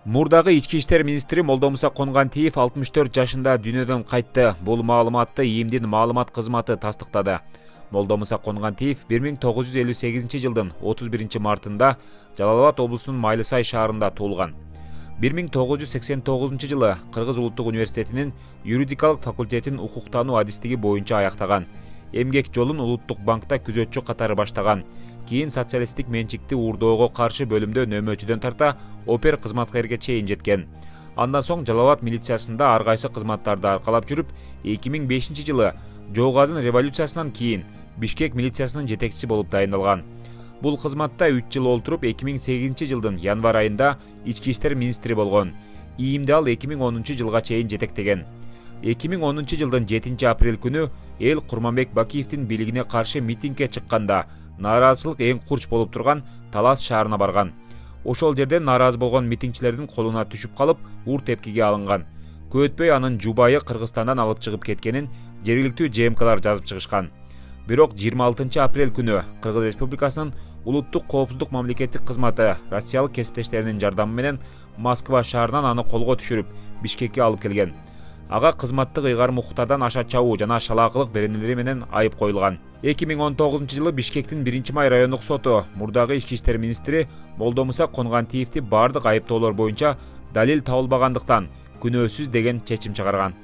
Мурдагы ички иштер министри Молдомуса Конгантиев 64 жашында дүйнөдөн кайтты. Бул маалыматты ИИМдин маалымат кызматы тастыктады. Молдомуса Конгантиев 1958 жылдын 31 мартында Жалал-Абад облусунун Майлысай шаарында туулган. 1989 жылы Кыргыз Улуттук университетинин юридикалык факультетин укуктануу адистиги боюнча аяктаган. Эмгек жолун Улуттук банкта күзөтчү катары баштаган. Кийин социалисттик менчикти уурдоого каршы бөлүмдө нөмөчүдөн тарта опер кызматкерге чейин жеткен. Андан соң Жалал-Абад милициясында ар кайсы кызматтарды аркалап жүрүп, 2005 жылы Жоогазын революциясынан кийин Бишкек милициясынын жетекчиси болуп дайындалган. Бул кызматта 3 жыл олтуруп 2008 жылдын январь айында ички иштер министри болгон. ИИМди ал 2010 жылга чейин жетектеген. 2010 жылдын 7 апрель күнү эл Курманбек Бакиевдин бийлигине каршы митингге чыкканда нааразычылык эң курч болуп турган Талас шаарына барган. Ошол жерден нааразы болгон митингчилердин колуна түшүп калып, ур тепкиге алынган. Көп өтпөй анын жубайы Кыргызстандан алып чыгып кеткенин жергиликтүү ЖМКлар жазып чыгышкан. Бирок 26 апрель күнү Кыргыз Республикасынын улуттук коопсуздук мамлекеттик кызматы Россиялык кесиптештеринин жардамы менен Москва шаарынан аны колго түшүрүп, Бишкекке алып келген. Ага кызматтык ыйгарым укуктардан аша чабуу жана шалаакылык беренелери менен айып коюлган. 2019 жылы Бишкектин 1-май райондук соту мурдагы ички иштер министри Молдомуса Конгантиевди бардык айыптоолор боюнча далил табылбагандыктан күнөөсүз деген чечим чыгарган.